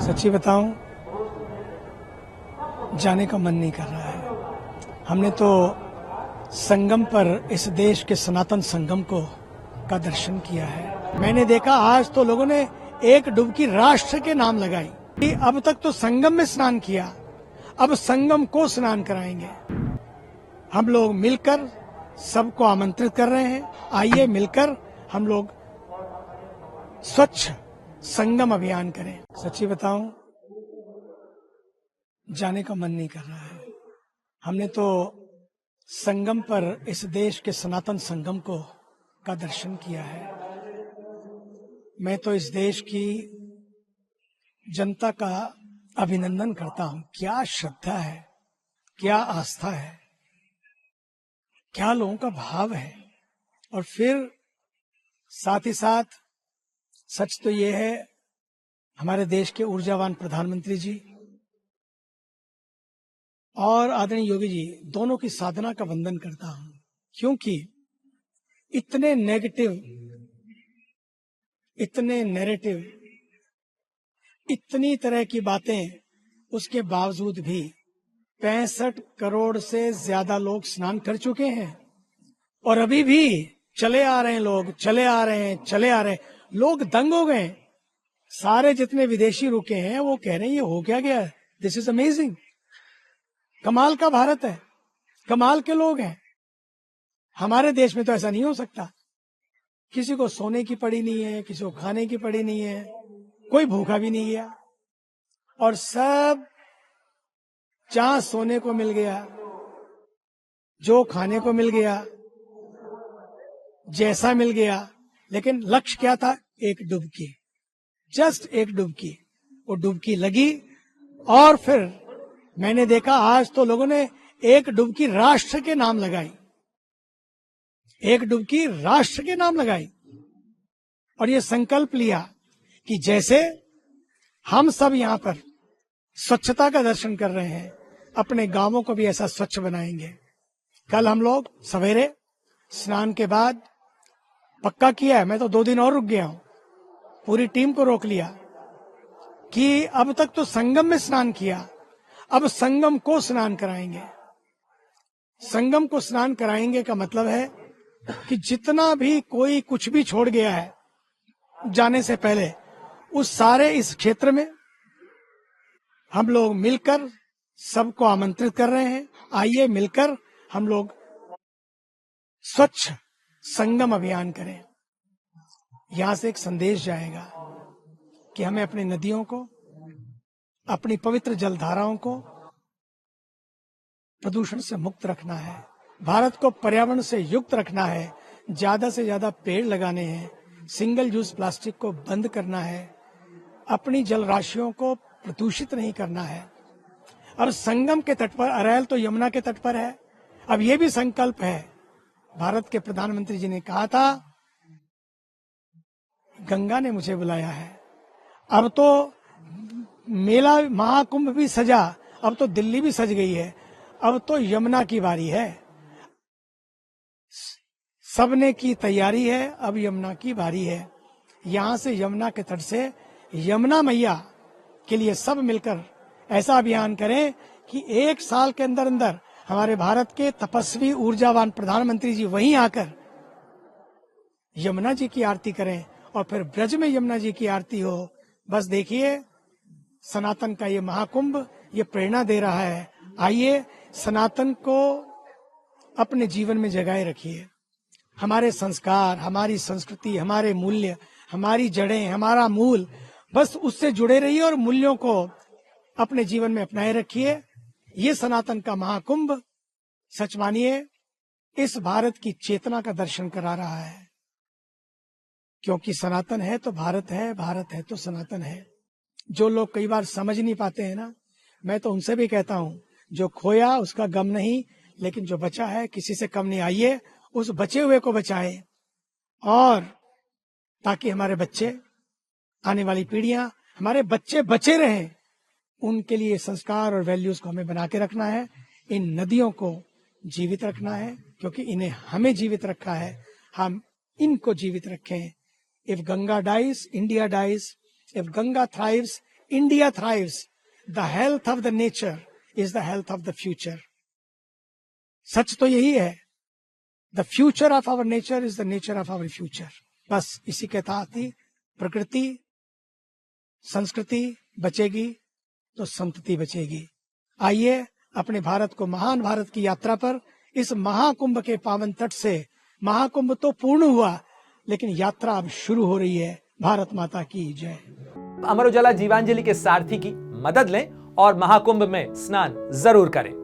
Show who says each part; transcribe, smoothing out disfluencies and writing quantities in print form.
Speaker 1: सच्ची बताऊं, जाने का मन नहीं कर रहा है। हमने तो संगम पर इस देश के सनातन संगम का दर्शन किया है। मैंने देखा आज तो लोगों ने एक डुबकी राष्ट्र के नाम लगाई। अब तक तो संगम में स्नान किया, अब संगम को स्नान कराएंगे। हम लोग मिलकर सबको आमंत्रित कर रहे हैं, आइए मिलकर हम लोग स्वच्छ संगम अभियान करें। सच्ची बताऊं, जाने का मन नहीं कर रहा है। हमने तो संगम पर इस देश के सनातन संगम का दर्शन किया है। मैं तो इस देश की जनता का अभिनंदन करता हूं। क्या श्रद्धा है, क्या आस्था है, क्या लोगों का भाव है। और फिर साथ ही साथ सच तो ये है, हमारे देश के ऊर्जावान प्रधानमंत्री जी और आदरणीय योगी जी दोनों की साधना का वंदन करता हूं, क्योंकि इतने नेगेटिव, इतने नैरेटिव, इतनी तरह की बातें, उसके बावजूद भी 65 करोड़ से ज्यादा लोग स्नान कर चुके हैं और अभी भी चले आ रहे हैं लोग, चले आ रहे हैं, चले आ रहे हैं। लोग दंग हो गए। सारे जितने विदेशी रुके हैं वो कह रहे हैं ये हो क्या गया, दिस इज अमेजिंग। कमाल का भारत है, कमाल के लोग हैं। हमारे देश में तो ऐसा नहीं हो सकता। किसी को सोने की पड़ी नहीं है, किसी को खाने की पड़ी नहीं है, कोई भूखा भी नहीं गया। और सब जहां सोने को मिल गया, जो खाने को मिल गया, जैसा मिल गया, लेकिन लक्ष्य क्या था? एक डुबकी, जस्ट एक डुबकी। वो डुबकी लगी और फिर मैंने देखा आज तो लोगों ने एक डुबकी राष्ट्र के नाम लगाई, एक डुबकी राष्ट्र के नाम लगाई। और ये संकल्प लिया कि जैसे हम सब यहाँ पर स्वच्छता का दर्शन कर रहे हैं, अपने गांवों को भी ऐसा स्वच्छ बनाएंगे। कल हम लोग सवेरे स्नान के बाद पक्का किया है, मैं तो 2 दिन और रुक गया हूं, पूरी टीम को रोक लिया कि अब तक तो संगम में स्नान किया, अब संगम को स्नान कराएंगे। संगम को स्नान कराएंगे का मतलब है कि जितना भी कोई कुछ भी छोड़ गया है जाने से पहले, उस सारे इस क्षेत्र में हम लोग मिलकर सबको आमंत्रित कर रहे हैं, आइए मिलकर हम लोग स्वच्छ संगम अभियान करें। यहां से एक संदेश जाएगा कि हमें अपनी नदियों को, अपनी पवित्र जलधाराओं को प्रदूषण से मुक्त रखना है, भारत को पर्यावरण से युक्त रखना है, ज्यादा से ज्यादा पेड़ लगाने हैं, सिंगल यूज प्लास्टिक को बंद करना है, अपनी जल राशियों को प्रदूषित नहीं करना है। और संगम के तट पर, अरैल तो यमुना के तट पर है, अब यह भी संकल्प है। भारत के प्रधानमंत्री जी ने कहा था, गंगा ने मुझे बुलाया है। अब तो मेला महाकुंभ भी सजा, अब तो दिल्ली भी सज गई है, अब तो यमुना की बारी है। सबने की तैयारी है, अब यमुना की बारी है। यहां से यमुना के तट से यमुना मैया के लिए सब मिलकर ऐसा अभियान करें कि 1 साल के अंदर अंदर हमारे भारत के तपस्वी ऊर्जावान प्रधानमंत्री जी वहीं आकर यमुना जी की आरती करें और फिर ब्रज में यमुना जी की आरती हो। बस देखिए, सनातन का ये महाकुंभ ये प्रेरणा दे रहा है। आइए सनातन को अपने जीवन में जगाए रखिए। हमारे संस्कार, हमारी संस्कृति, हमारे मूल्य, हमारी जड़ें, हमारा मूल, बस उससे जुड़े रहिए और मूल्यों को अपने जीवन में अपनाए रखिए। ये सनातन का महाकुंभ सच मानिए इस भारत की चेतना का दर्शन करा रहा है, क्योंकि सनातन है तो भारत है, भारत है तो सनातन है। जो लोग कई बार समझ नहीं पाते हैं ना, मैं तो उनसे भी कहता हूं, जो खोया उसका गम नहीं, लेकिन जो बचा है किसी से कम नहीं। आइए उस बचे हुए को बचाए, और ताकि हमारे बच्चे, आने वाली पीढ़ियां, हमारे बच्चे बचे रहें, उनके लिए संस्कार और वैल्यूज को हमें बना के रखना है। इन नदियों को जीवित रखना है, क्योंकि इन्हें हमें जीवित रखा है, हम इनको जीवित रखें। If Ganga dies, India dies. If Ganga thrives, India thrives, the health of the nature is the health of the future. सच तो यही है, the future of our nature is the nature of our future. बस इसी के तहत ही प्रकृति संस्कृति बचेगी तो संतति बचेगी। आइए अपने भारत को, महान भारत की यात्रा पर, इस महाकुंभ के पावन तट से, महाकुंभ तो पूर्ण हुआ लेकिन यात्रा अब शुरू हो रही है। भारत माता की जय।
Speaker 2: अमर उजाला जीवांजलि के सारथी की मदद लें और महाकुंभ में स्नान जरूर करें।